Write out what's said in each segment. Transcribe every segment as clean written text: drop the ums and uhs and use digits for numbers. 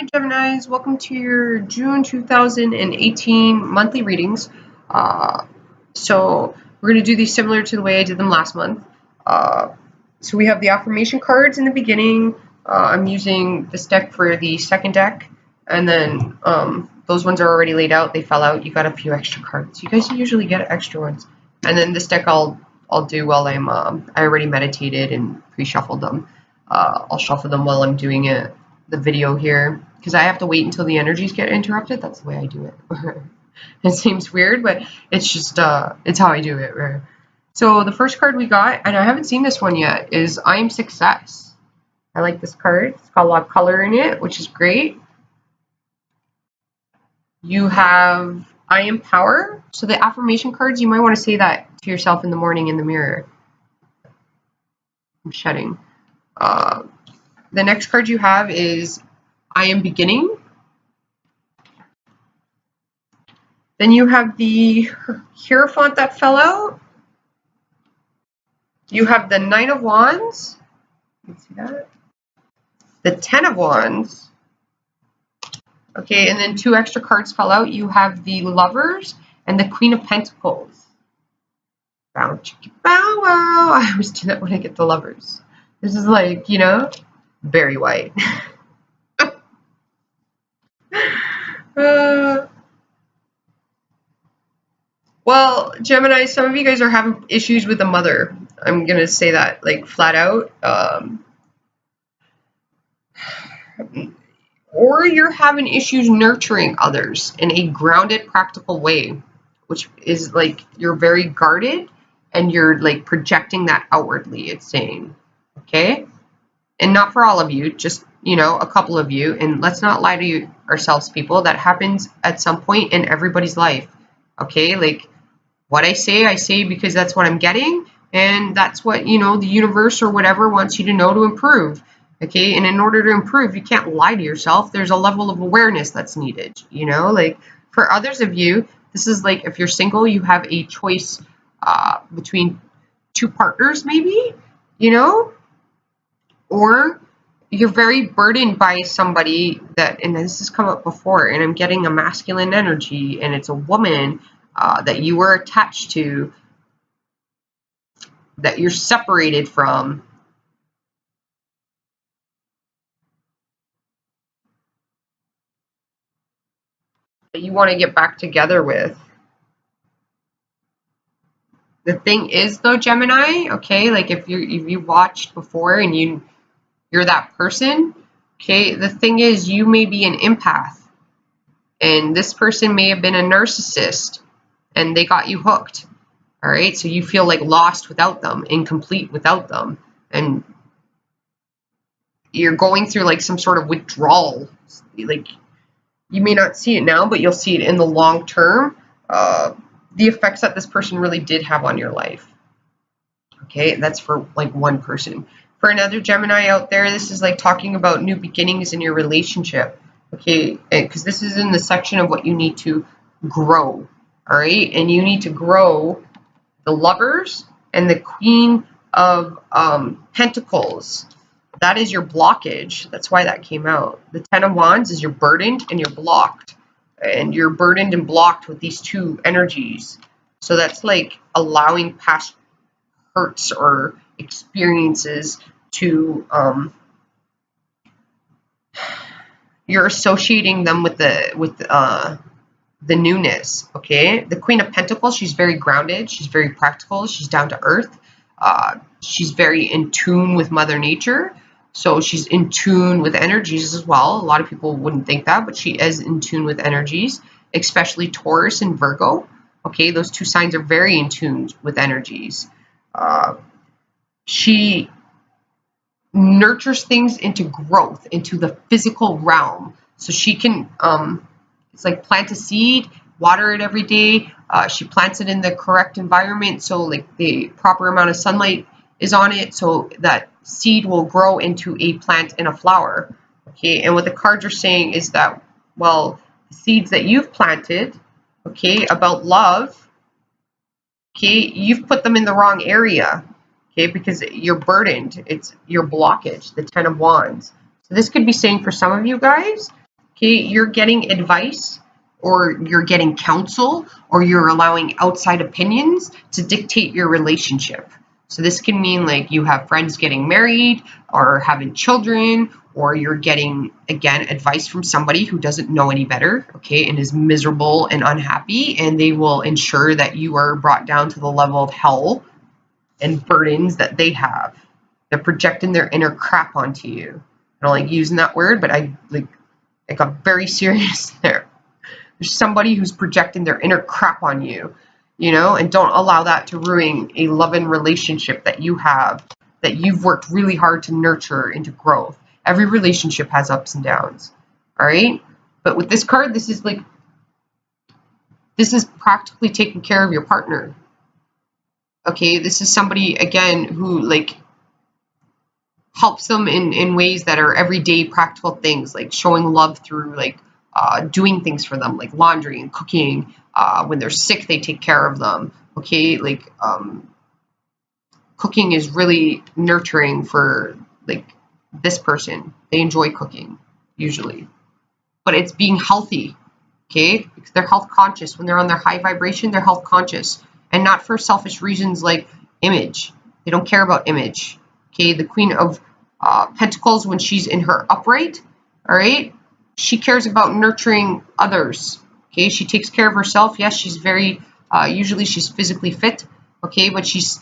Hi Geminis, welcome to your June 2018 monthly readings. So we're going to do these similar to the way I did them last month. So we have the affirmation cards in the beginning. I'm using this deck for the second deck, and then those ones are already laid out. They fell out. You got a few extra cards. You guys usually get extra ones. And then this deck I'll do while I already meditated and pre-shuffled them. I'll shuffle them while I'm doing the video here, because I have to wait until the energies get interrupted. That's the way I do it. It seems weird, but it's just it's how I do it. So the first card we got, and I haven't seen this one yet, is I Am Success. I like this card. It's got a lot of color in it, which is great. You have I Am Power. So the affirmation cards, you might want to say that to yourself in the morning in the mirror. I'm shedding. The next card you have is I Am Beginning. Then you have the Hierophant that fell out. You have the Knight of Wands. You can see that. The Ten of Wands. Okay, and then two extra cards fell out. You have the Lovers and the Queen of Pentacles. Bow, chicka, bow, wow. I always do that when I get the Lovers. This is like, you know, very white. Well, Gemini, some of you guys are having issues with the mother. I'm going to say that, like, flat out. Or you're having issues nurturing others in a grounded, practical way, which is, like, you're very guarded and you're, like, projecting that outwardly, it's saying. Okay? And not for all of you, just, you know, a couple of you. And let's not lie to ourselves, people. That happens at some point in everybody's life. Okay? Like, what I say because that's what I'm getting. And that's what, you know, the universe or whatever wants you to know to improve. Okay? And in order to improve, you can't lie to yourself. There's a level of awareness that's needed. You know? Like, for others of you, this is like if you're single, you have a choice between two partners, maybe, you know? Or you're very burdened by somebody that, and this has come up before, and I'm getting a masculine energy, and it's a woman that you were attached to, that you're separated from. That you want to get back together with. The thing is, though, Gemini, okay, like if you watched before and you're that person, okay, the thing is, you may be an empath, and this person may have been a narcissist, and they got you hooked. All right, so you feel like lost without them, incomplete without them, and you're going through like some sort of withdrawal. Like, you may not see it now, but you'll see it in the long term. The effects that this person really did have on your life. Okay, that's for like one person. For another Gemini out there, this is like talking about new beginnings in your relationship. Okay, because this is in the section of what you need to grow. All right, and you need to grow the Lovers and the Queen of Pentacles. That is your blockage. That's why that came out. The Ten of Wands is you're burdened and you're blocked. And you're burdened and blocked with these two energies. So that's like allowing past hurts or experiences to, you're associating them with the newness, okay? The Queen of Pentacles, she's very grounded. She's very practical. She's down to earth. She's very in tune with Mother Nature. So she's in tune with energies as well. A lot of people wouldn't think that, but she is in tune with energies, especially Taurus and Virgo. Okay, those two signs are very in tune with energies. She nurtures things into growth, into the physical realm. So she can, it's like plant a seed, water it every day. She plants it in the correct environment, so like the proper amount of sunlight is on it, so that seed will grow into a plant and a flower. Okay, and what the cards are saying is that, well, the seeds that you've planted, okay, about love, okay, you've put them in the wrong area, okay, because you're burdened. It's your blockage, the Ten of Wands. So this could be saying for some of you guys Okay, you're getting advice, or you're getting counsel, or you're allowing outside opinions to dictate your relationship. So this can mean like you have friends getting married or having children, or you're getting, again, advice from somebody who doesn't know any better, okay, and is miserable and unhappy, and they will ensure that you are brought down to the level of hell and burdens that they have. They're projecting their inner crap onto you. I don't like using that word, but I got very serious there. There's somebody who's projecting their inner crap on you, and don't allow that to ruin a loving relationship that you have, that you've worked really hard to nurture into growth. Every relationship has ups and downs, all right? But with this card, this is practically taking care of your partner. Okay, this is somebody, again, who helps them in ways that are everyday practical things, like showing love through doing things for them, like laundry and cooking. When they're sick, they take care of them. Okay, cooking is really nurturing for this person. They enjoy cooking usually, but it's being healthy. Okay, because they're health conscious. When they're on their high vibration, they're health conscious, and not for selfish reasons like image. They don't care about image. Okay, the Queen of Pentacles, when she's in her upright, all right, she cares about nurturing others. Okay, she takes care of herself. Yes, she's very, usually she's physically fit. Okay, but she's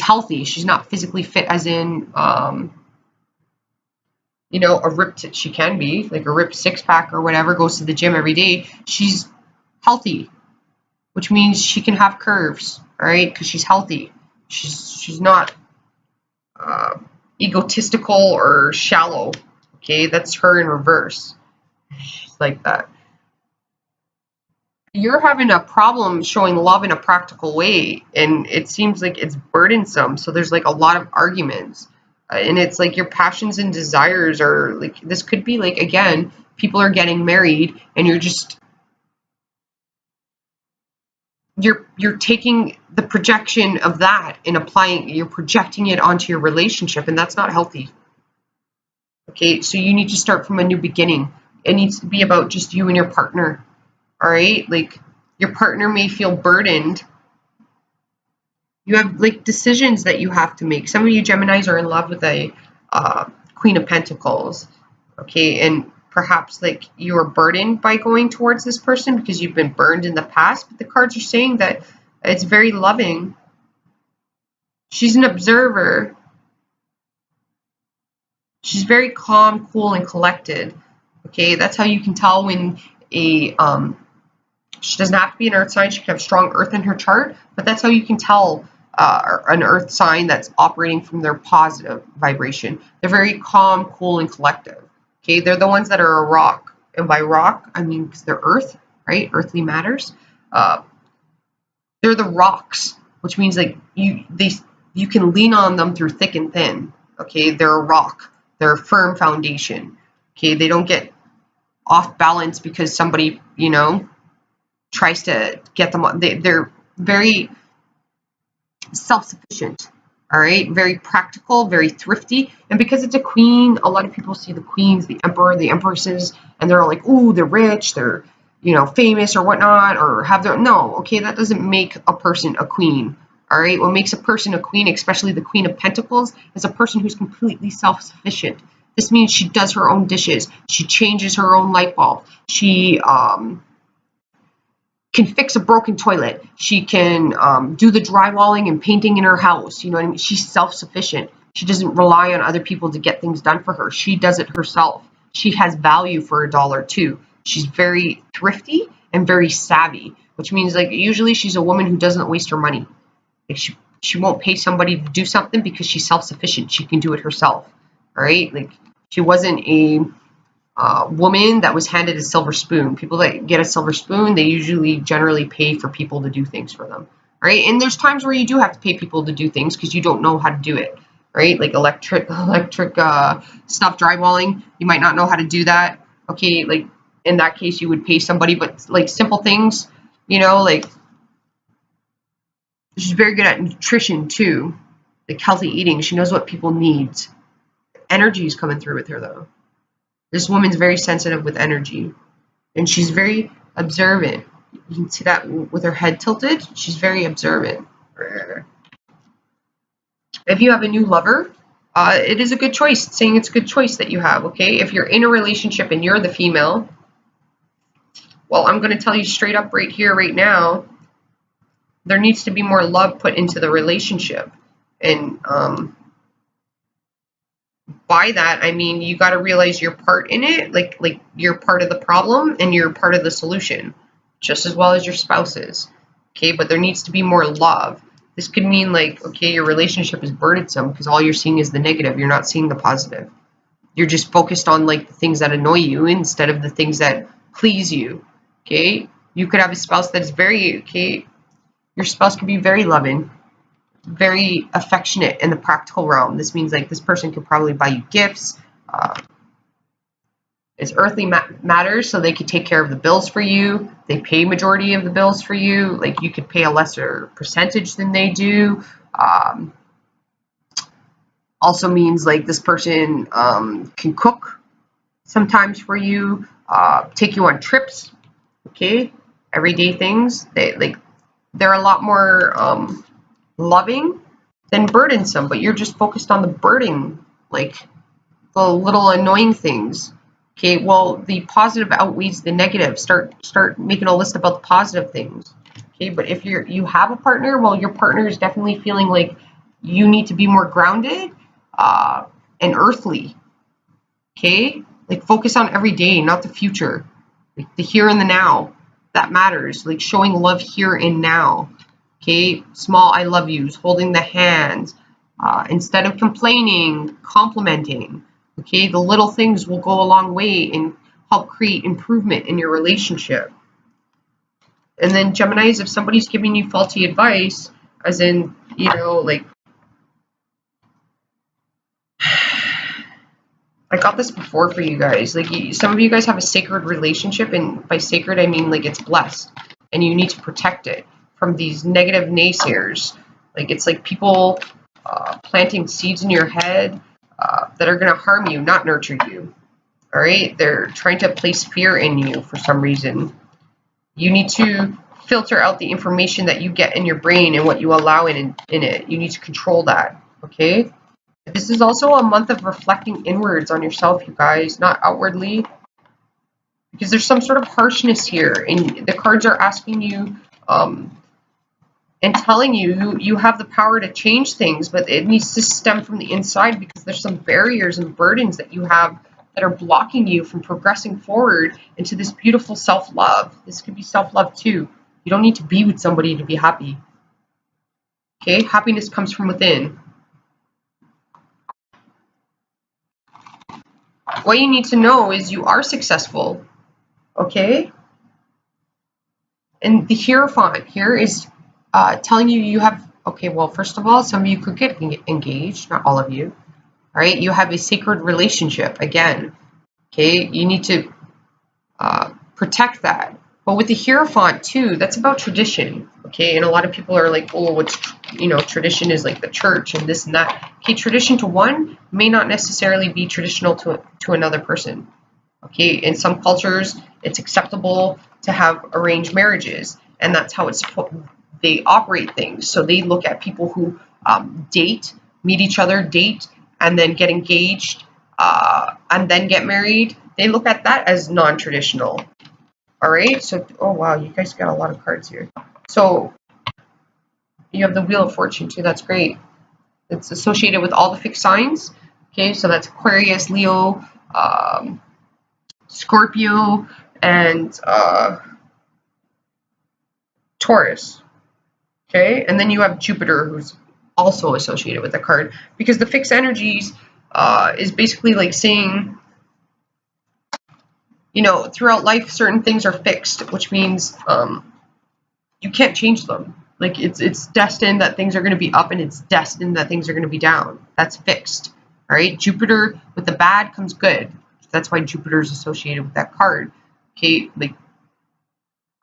healthy. She's not physically fit as in, a ripped, she can be like a ripped six-pack or whatever, goes to the gym every day. She's healthy, which means she can have curves, all right, because she's healthy. She's not egotistical or shallow. Okay, that's her in reverse. She's like that. You're having a problem showing love in a practical way, and it seems like it's burdensome. So there's a lot of arguments, and it's like your passions and desires are this could be again, people are getting married, and you're taking the projection of that and you're projecting it onto your relationship, and that's not healthy. Okay, so you need to start from a new beginning. It needs to be about just you and your partner. All right, your partner may feel burdened. You have decisions that you have to make. Some of you Geminis are in love with a Queen of Pentacles. Okay, and perhaps you're burdened by going towards this person because you've been burned in the past, but the cards are saying that it's very loving. She's an observer. She's very calm, cool, and collected. Okay, that's how you can tell when she doesn't have to be an earth sign. She can have strong earth in her chart, but that's how you can tell an earth sign that's operating from their positive vibration. They're very calm, cool, and collective. Okay, they're the ones that are a rock. And by rock, I mean because they're earth, right? Earthly matters. They're the rocks, which means you can lean on them through thick and thin. Okay, they're a rock. They're a firm foundation. Okay, they don't get off balance because somebody, tries to get them on. They're very self-sufficient. All right, very practical, very thrifty, and because it's a queen, a lot of people see the queens, the emperor, the empresses, and they're all like, "Ooh, they're rich, they're famous or whatnot, or have their." No, okay, that doesn't make a person a queen. All right, what makes a person a queen, especially the Queen of Pentacles, is a person who's completely self-sufficient. This means she does her own dishes, she changes her own light bulb, she can fix a broken toilet. She can do the drywalling and painting in her house. You know what I mean? She's self-sufficient. She doesn't rely on other people to get things done for her. She does it herself. She has value for $1 too. She's very thrifty and very savvy, which means usually she's a woman who doesn't waste her money. She won't pay somebody to do something because she's self-sufficient. She can do it herself. All right, she wasn't a woman that was handed a silver spoon. People that get a silver spoon, they generally pay for people to do things for them, right? And there's times where you do have to pay people to do things because you don't know how to do it, right? Like electric stuff, drywalling, you might not know how to do that. Okay, in that case, you would pay somebody, but simple things, she's very good at nutrition too, healthy eating. She knows what people need. Energy is coming through with her though. This woman's very sensitive with energy, and she's very observant. You can see that with her head tilted. She's very observant. If you have a new lover, it is a good choice. It's saying it's a good choice that you have, okay? If you're in a relationship and you're the female, well, I'm going to tell you straight up right here, right now, there needs to be more love put into the relationship. And by that, I mean, you got to realize your part in it, like you're part of the problem and you're part of the solution, just as well as your spouse is. Okay, but there needs to be more love. This could mean like, okay, your relationship is burdensome because all you're seeing is the negative. You're not seeing the positive. You're just focused on like the things that annoy you instead of the things that please you. Okay, you could have a spouse that's very, okay, your spouse could be very loving, very affectionate in the practical realm. This means like this person could probably buy you gifts. It's earthly matters, so they could take care of the bills for you. They pay majority of the bills for you. Like you could pay a lesser percentage than they do. Also means like this person can cook sometimes for you, take you on trips. Okay, everyday things. They're a lot more loving than burdensome, but you're just focused on the burden, like the little annoying things. Okay, well, the positive outweighs the negative. Start making a list about the positive things. Okay, but if you have a partner, well, your partner is definitely feeling like you need to be more grounded and earthly. Okay, like focus on every day, not the future. Like the here and the now, that matters. Like showing love here and now. Okay, small I love yous, holding the hands, instead of complaining, complimenting. Okay, the little things will go a long way and help create improvement in your relationship. And then Geminis, if somebody's giving you faulty advice, as in, you know, like, I got this before for you guys. Like, some of you guys have a sacred relationship, and by sacred, I mean like it's blessed, and you need to protect it from these negative naysayers. Like, it's like people planting seeds in your head that are going to harm you, not nurture you. All right? They're trying to place fear in you for some reason. You need to filter out the information that you get in your brain and what you allow in it. You need to control that, okay? This is also a month of reflecting inwards on yourself, you guys, not outwardly. Because there's some sort of harshness here, and the cards are asking you and telling you you have the power to change things, but it needs to stem from the inside because there's some barriers and burdens that you have that are blocking you from progressing forward into this beautiful self-love. This could be self-love too. You don't need to be with somebody to be happy. Okay? Happiness comes from within. What you need to know is you are successful. Okay? And the Hierophant here is telling you have, okay, well, first of all, some of you could get engaged, not all of you. All right? You have a sacred relationship, again. Okay? You need to protect that. But with the Hierophant, too, that's about tradition. Okay? And a lot of people are like, oh, what's, tradition is like the church and this and that. Okay, tradition to one may not necessarily be traditional to another person. Okay? In some cultures, it's acceptable to have arranged marriages, and that's how they operate things. So they look at people who meet each other, date, and then get engaged, and then get married. They look at that as non-traditional. All right. So, oh wow, you guys got a lot of cards here. So you have the Wheel of Fortune too. That's great. It's associated with all the fixed signs. Okay, so that's Aquarius, Leo, Scorpio, and Taurus. Okay, and then you have Jupiter, who's also associated with the card, because the fixed energies is basically like saying, throughout life, certain things are fixed, which means you can't change them. Like it's destined that things are going to be up, and it's destined that things are going to be down. That's fixed. All right. Jupiter, with the bad comes good. That's why Jupiter is associated with that card. Okay, like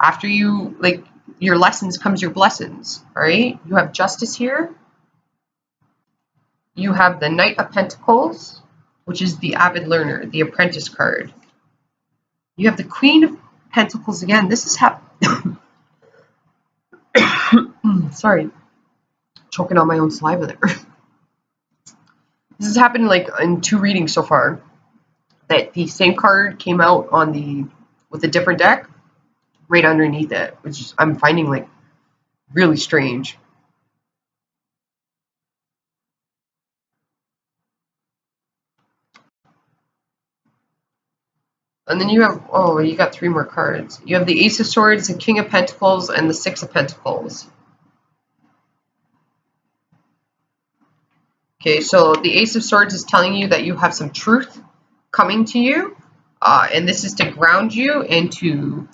after you your lessons comes your blessings. All right. You have Justice here. You have the Knight of Pentacles. which is the avid learner, the apprentice card. You have the Queen of Pentacles again. This is sorry, choking on my own saliva there. This has happened like in 2 readings so far. That the same card came out on with a different deck right underneath it, which I'm finding like really strange. And then you have, oh, you got 3 more cards. You have the Ace of Swords, the King of Pentacles, and the 6 of Pentacles. Okay, so the Ace of Swords is telling you that you have some truth coming to you, and this is to ground you and to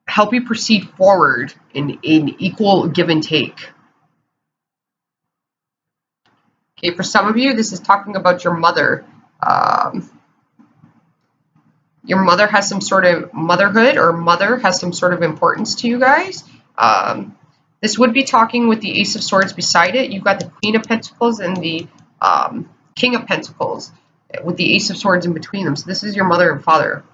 help you proceed forward in equal give and take. Okay, for some of you, this is talking about your mother. Your mother has some sort of motherhood, or mother has some sort of importance to you guys. This would be talking with the Ace of Swords beside it. You've got the Queen of Pentacles and the King of Pentacles with the Ace of Swords in between them. So this is your mother and father.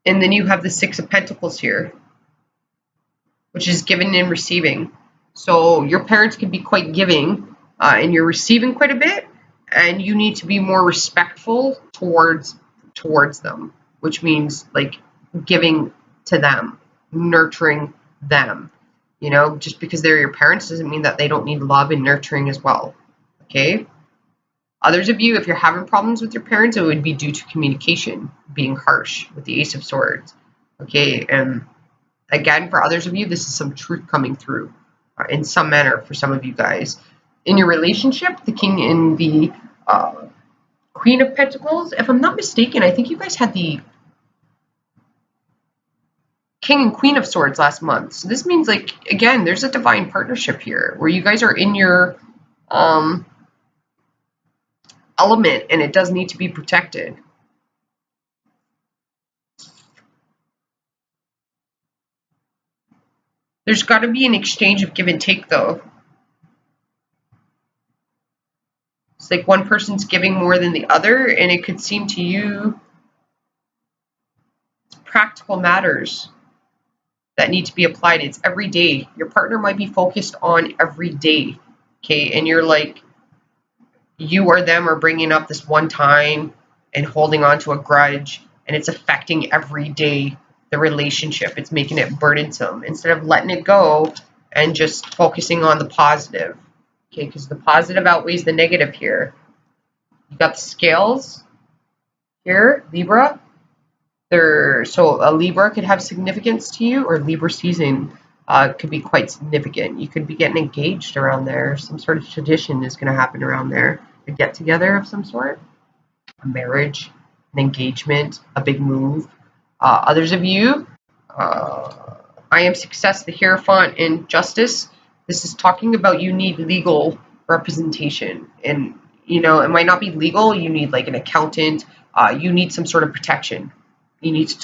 And then you have the 6 of Pentacles here, which is giving and receiving. So your parents can be quite giving, and you're receiving quite a bit, and you need to be more respectful towards them, which means like giving to them, nurturing them. You know, just because they're your parents doesn't mean that they don't need love and nurturing as well. Okay? Others of you, if you're having problems with your parents, it would be due to communication being harsh with the Ace of Swords. Okay? And again, for others of you, this is some truth coming through in some manner for some of you guys. In your relationship, the King and the Queen of Pentacles, if I'm not mistaken, I think you guys had the King and Queen of Swords last month. So this means, like, again, there's a divine partnership here where you guys are in your element, and it does need to be protected. There's got to be an exchange of give and take, though. It's like one person's giving more than the other, and it could seem to you practical matters that need to be applied. It's every day. Your partner might be focused on every day, okay? And you're like, you or them are bringing up this one time and holding on to a grudge, and it's affecting every day the relationship. It's making it burdensome instead of letting it go and just focusing on the positive, okay? Because the positive outweighs the negative here. You got the scales here, Libra. So a Libra could have significance to you, or Libra season could be quite significant. You could be getting engaged around there. Some sort of tradition is going to happen around there. A get-together of some sort. A marriage, an engagement, a big move. Others of you, I am success, the Hierophant, and justice. This is talking about you need legal representation. And, you know, it might not be legal. You need like an accountant. You need some sort of protection. You need to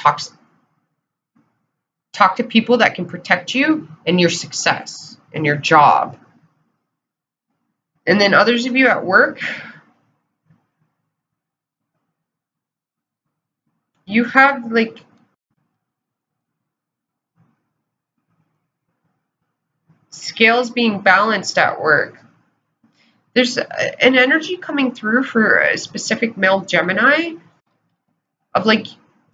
talk to people that can protect you and your success and your job. And then others of you at work, you have like scales being balanced at work. There's an energy coming through for a specific male Gemini of like,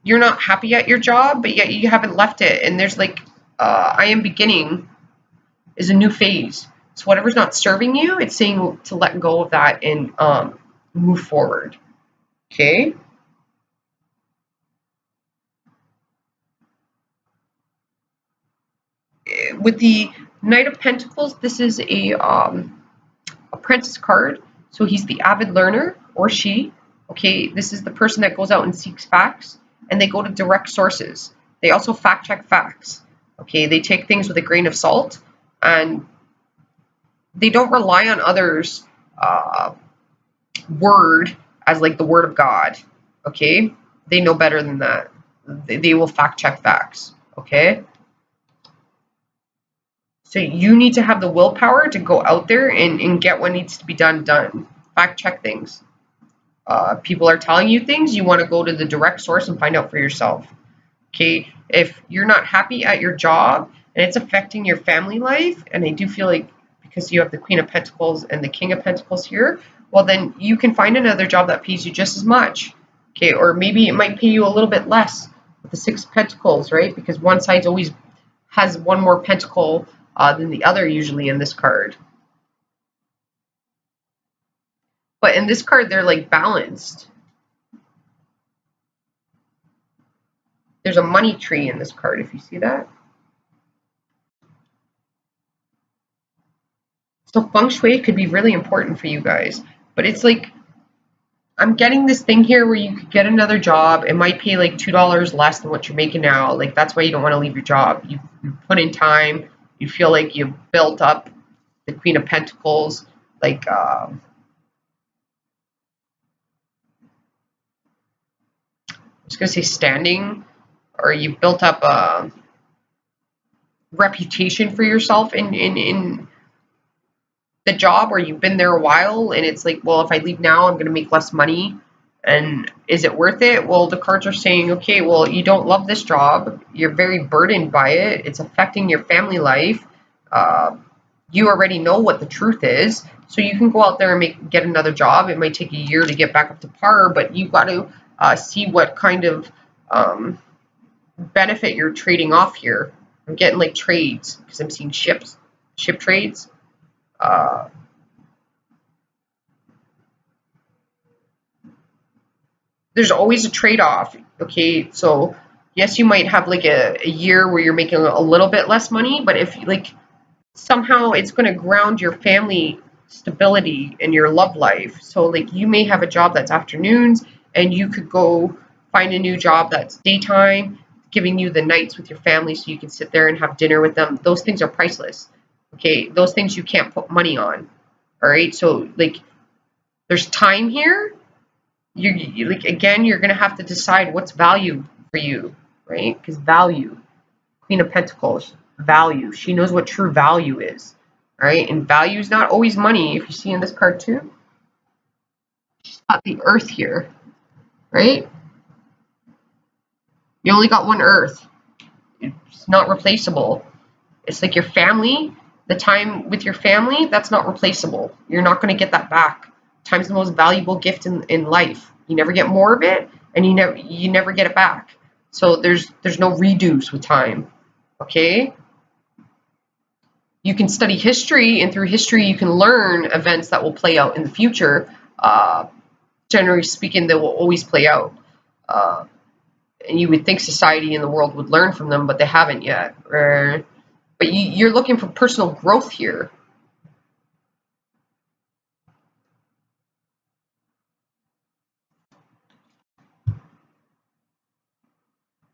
you're not happy at your job, but yet you haven't left it. And there's like, I am beginning is a new phase. So whatever's not serving you, it's saying to let go of that and move forward. Okay? With the Knight of Pentacles, this is a apprentice card. So he's the avid learner, or she. Okay, this is the person that goes out and seeks facts, and they go to direct sources. They also fact check facts. Okay, they take things with a grain of salt, and they don't rely on others' word as like the word of God. Okay, they know better than that. They will fact check facts. Okay. So you need to have the willpower to go out there and get what needs to be done. Fact check things. People are telling you things, you want to go to the direct source and find out for yourself. Okay, if you're not happy at your job and it's affecting your family life, and I do feel like because you have the Queen of Pentacles and the King of Pentacles here, well then you can find another job that pays you just as much. Okay, or maybe it might pay you a little bit less with the Six of Pentacles, right? Because one side always has one more pentacle than the other usually in this card. But in this card, they're like balanced. There's a money tree in this card, if you see that. So feng shui could be really important for you guys. But it's like, I'm getting this thing here where you could get another job. It might pay like $2 less than what you're making now. Like, that's why you don't want to leave your job. You put in time. You feel like you've built up the Queen of Pentacles. Like, I was going to say standing, or you've built up a reputation for yourself in the job, or you've been there a while, and it's like, well, if I leave now, I'm going to make less money, and is it worth it? Well, the cards are saying, okay, well, you don't love this job. You're very burdened by it. It's affecting your family life. You already know what the truth is, so you can go out there and get another job. It might take a year to get back up to par, but you got to see what kind of benefit you're trading off here. I'm getting like trades because I'm seeing ship trades. There's always a trade-off. Okay, so yes, you might have like a year where you're making a little bit less money, but if like somehow it's going to ground your family stability and your love life. So like you may have a job that's afternoons and you could go find a new job that's daytime, giving you the nights with your family so you can sit there and have dinner with them. Those things are priceless. Okay, those things you can't put money on. All right, so like there's time here. You like, again, you're going to have to decide what's value for you, right? Because value, Queen of Pentacles, value. She knows what true value is, right? And value is not always money. If you see in this card too, she's got the Earth here, right? You only got one Earth. It's not replaceable. It's like your family, the time with your family, that's not replaceable. You're not going to get that back. Time's the most valuable gift in life. You never get more of it, and you never get it back. So there's no redos with time. Okay? You can study history, and through history you can learn events that will play out in the future. Generally speaking, they will always play out. And you would think society and the world would learn from them, but they haven't yet. But you're looking for personal growth here.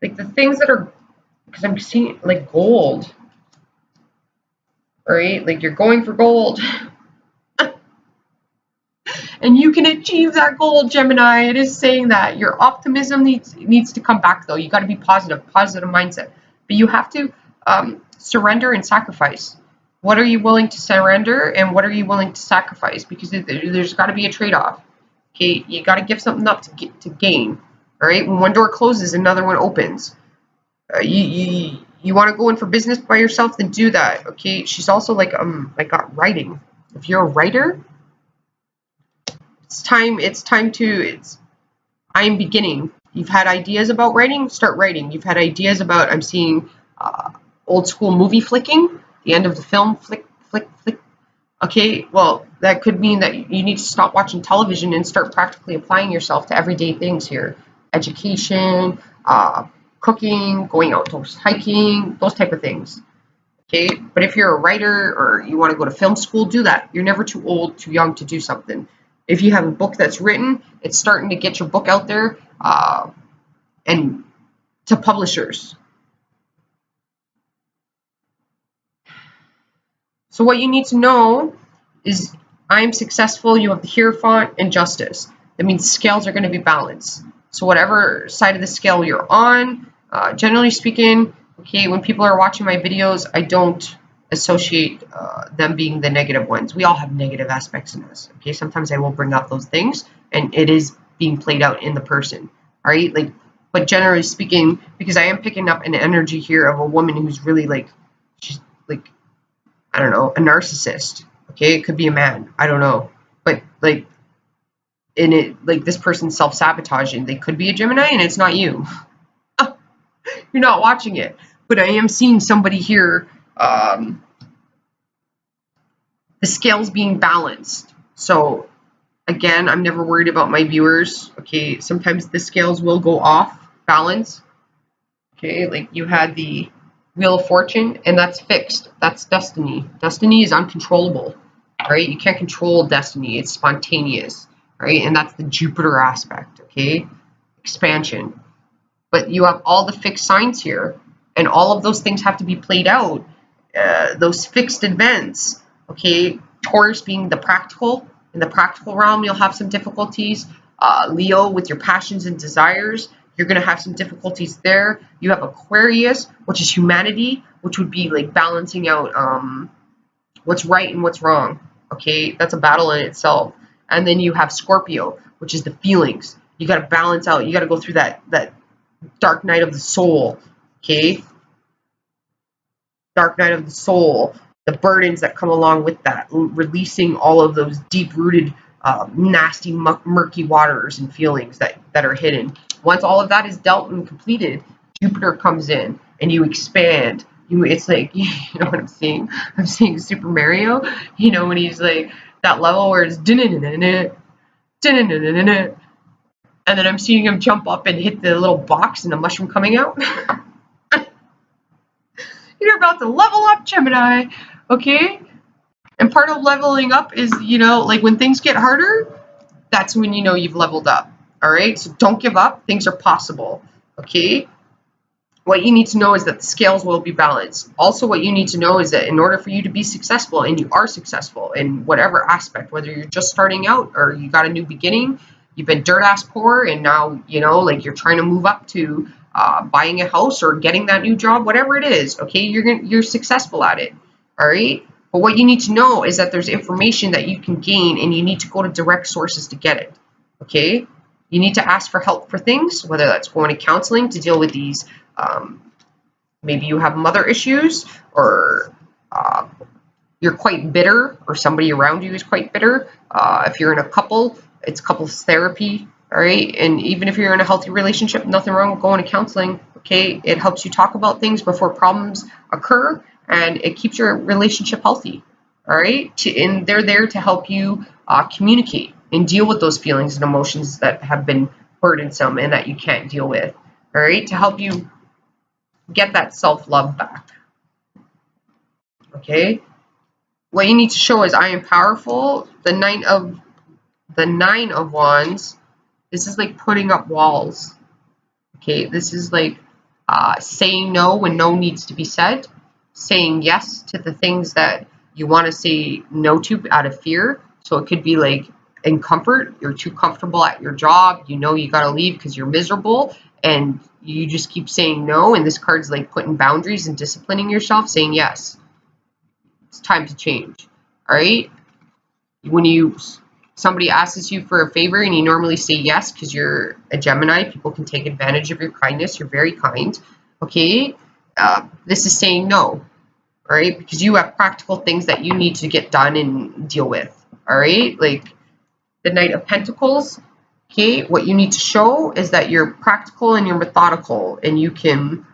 Like the things that are, because I'm seeing like gold, right? Like you're going for gold. And you can achieve that goal, Gemini. It is saying that your optimism needs to come back, though. You got to be positive mindset. But you have to surrender and sacrifice. What are you willing to surrender, and what are you willing to sacrifice? Because there's got to be a trade-off. Okay, you got to give something up to gain. All right, when one door closes, another one opens. You want to go in for business by yourself, then do that. Okay, she's also like got writing. If you're a writer, I'm beginning. You've had ideas about writing, start writing. You've had ideas about, I'm seeing old school movie flicking, the end of the film, flick. Okay, well, that could mean that you need to stop watching television and start practically applying yourself to everyday things here. Education, cooking, going outdoors, hiking, those type of things. Okay, but if you're a writer or you want to go to film school, do that. You're never too old, too young to do something. If you have a book that's written, it's starting to get your book out there and to publishers. So what you need to know is I'm successful, you have the Hierophant and Justice. That means scales are going to be balanced. So whatever side of the scale you're on, generally speaking, okay, when people are watching my videos, I don't associate them being the negative ones. We all have negative aspects in us. Okay, sometimes I will bring up those things, and it is being played out in the person. All right, like, but generally speaking, because I am picking up an energy here of a woman who's really like, she's like, I don't know, a narcissist. Okay, it could be a man. I don't know, but like, in it, like this person's self-sabotaging. They could be a Gemini, and it's not you. You're not watching it, but I am seeing somebody here. The scales being balanced. So again, I'm never worried about my viewers. Okay, sometimes the scales will go off balance. Okay, like you had the Wheel of Fortune, and that's fixed. That's destiny. Destiny is uncontrollable. Right? You can't control destiny. It's spontaneous. Right? And that's the Jupiter aspect. Okay, expansion. But you have all the fixed signs here, and all of those things have to be played out. Those fixed events. Okay, Taurus being the practical. In the practical realm, you'll have some difficulties. Leo, with your passions and desires, you're going to have some difficulties there. You have Aquarius, which is humanity, which would be like balancing out what's right and what's wrong. Okay, that's a battle in itself. And then you have Scorpio, which is the feelings. You got to balance out. You got to go through that dark night of the soul. Okay, dark night of the soul. The burdens that come along with that, releasing all of those deep-rooted, nasty, murky waters and feelings that are hidden. Once all of that is dealt and completed, Jupiter comes in and you expand. It's like, you know what I'm seeing? I'm seeing Super Mario, you know, when he's like, that level where it's and then I'm seeing him jump up and hit the little box and the mushroom coming out. You're about to level up, Gemini. Okay? And part of leveling up is, you know, like when things get harder, that's when you know you've leveled up. All right? So don't give up. Things are possible. Okay? What you need to know is that the scales will be balanced. Also, what you need to know is that in order for you to be successful, and you are successful in whatever aspect, whether you're just starting out or you got a new beginning, you've been dirt ass poor and now, you know, like you're trying to move up to buying a house or getting that new job, whatever it is, okay, you're successful at it. All right? But what you need to know is that there's information that you can gain, and you need to go to direct sources to get it. Okay? You need to ask for help for things, whether that's going to counseling to deal with these. Maybe you have mother issues, or you're quite bitter, or somebody around you is quite bitter. If you're in a couple, it's couples therapy. All right? And even if you're in a healthy relationship, nothing wrong with going to counseling. Okay? It helps you talk about things before problems occur, and it keeps your relationship healthy. All right? And they're there to help you communicate and deal with those feelings and emotions that have been burdensome and that you can't deal with. All right? To help you get that self-love back. Okay? What you need to show is I am powerful. The Nine of Wands. This is like putting up walls. Okay? This is like saying no when no needs to be said. Saying yes to the things that you want to say no to out of fear. So it could be like in comfort, you're too comfortable at your job, you know you got to leave because you're miserable, and you just keep saying no, and this card's like putting boundaries and disciplining yourself, saying yes. It's time to change. All right? When somebody asks you for a favor and you normally say yes because you're a Gemini, people can take advantage of your kindness. You're very kind. Okay? This is saying no, all right? Because you have practical things that you need to get done and deal with, all right? Like the Knight of Pentacles, okay? What you need to show is that you're practical and you're methodical, and you can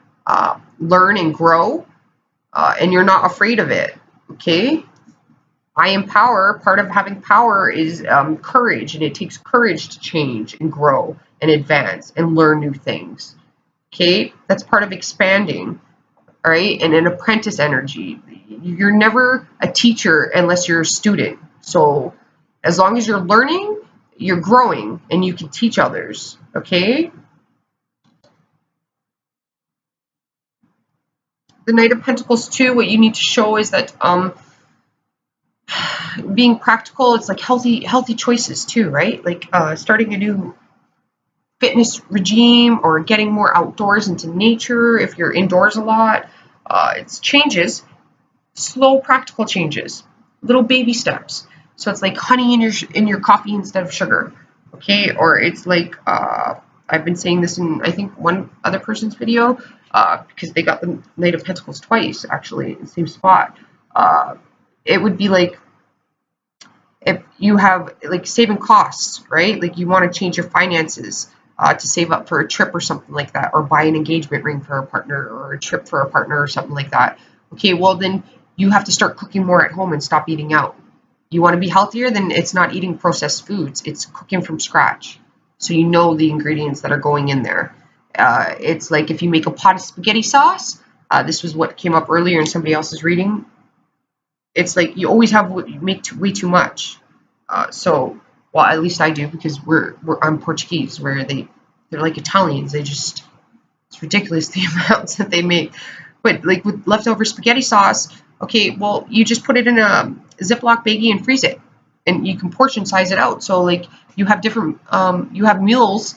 learn and grow, and you're not afraid of it, okay? I am power. Part of having power is courage, and it takes courage to change and grow and advance and learn new things, okay? That's part of expanding. All right, and an apprentice energy. You're never a teacher unless you're a student. So as long as you're learning, you're growing, and you can teach others. Okay. The Knight of Pentacles too. What you need to show is that being practical. It's like healthy choices too, right? Like starting a new fitness regime, or getting more outdoors into nature if you're indoors a lot. It's changes. slow, practical changes, little baby steps. So it's like honey in your coffee instead of sugar, okay? Or it's like I've been saying this in I think one other person's video because they got the Knight of Pentacles twice actually in the same spot. It would be like if you have like saving costs, right? Like you want to change your finances to save up for a trip or something like that, or buy an engagement ring for a partner or a trip for a partner or something like that. Okay, well then you have to start cooking more at home and stop eating out. You want to be healthier, then it's not eating processed foods. It's cooking from scratch. So you know the ingredients that are going in there. It's like if you make a pot of spaghetti sauce, this was what came up earlier in somebody else's reading. It's like you always make way too much. Well, at least I do because I'm Portuguese, where they're like Italians. It's ridiculous the amounts that they make. But like with leftover spaghetti sauce, okay, well you just put it in a Ziploc baggie and freeze it, and you can portion size it out. So like you have different, you have meals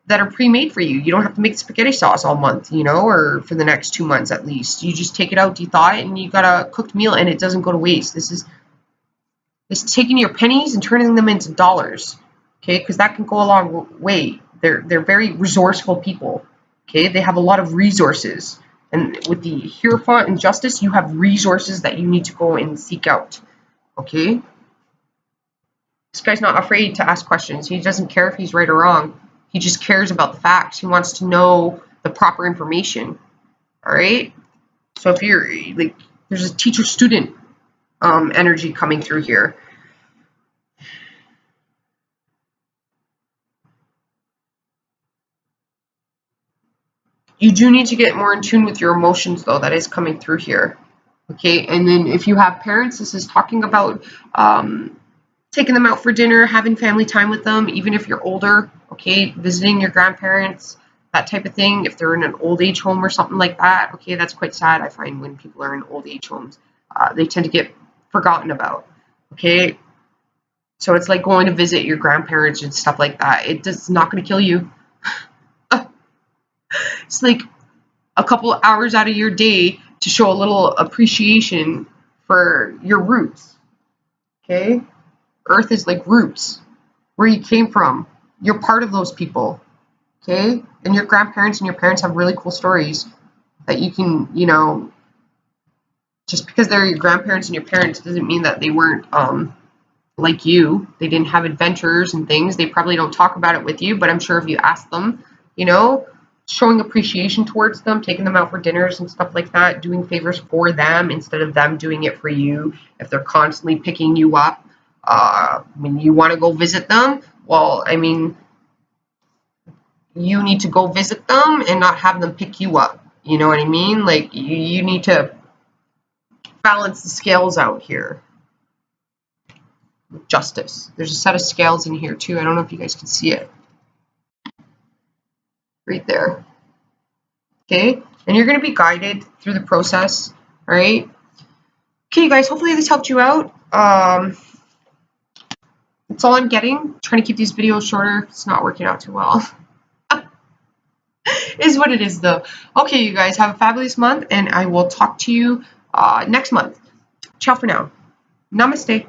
that are pre-made for you. You don't have to make spaghetti sauce all month, or for the next 2 months at least. You just take it out, de-thaw it, and you got a cooked meal, and it doesn't go to waste. This is taking your pennies and turning them into dollars, okay? Because that can go a long way. They're very resourceful people, okay? They have a lot of resources, and with the Hierophant and Justice, you have resources that you need to go and seek out, okay? This guy's not afraid to ask questions. He doesn't care if he's right or wrong. He just cares about the facts. He wants to know the proper information, all right? So if you're like, there's a teacher-student energy coming through here. You do need to get more in tune with your emotions, though. That is coming through here, okay? And then if you have parents, this is talking about taking them out for dinner, having family time with them, even if you're older, okay? Visiting your grandparents, that type of thing. If they're in an old age home or something like that, okay, that's quite sad. I find when people are in old age homes, they tend to get forgotten about, okay? So it's like going to visit your grandparents and stuff like that. It's not going to kill you. It's like a couple of hours out of your day to show a little appreciation for your roots, okay? Earth is like roots, where you came from. You're part of those people, okay? And your grandparents and your parents have really cool stories that you can, just because they're your grandparents and your parents doesn't mean that they weren't like you. They didn't have adventures and things. They probably don't talk about it with you, but I'm sure if you ask them, showing appreciation towards them, taking them out for dinners and stuff like that, doing favors for them instead of them doing it for you. If they're constantly picking you up, when you want to go visit them, well, I mean, you need to go visit them and not have them pick you up. You know what I mean? Like, you need to balance the scales out here. Justice. There's a set of scales in here too. I don't know if you guys can see it. Right there. Okay? And you're going to be guided through the process. All right? Okay, you guys, hopefully this helped you out. That's all I'm getting. I'm trying to keep these videos shorter. It's not working out too well. Is what it is, though. Okay, you guys, have a fabulous month, and I will talk to you next month. Ciao for now. Namaste.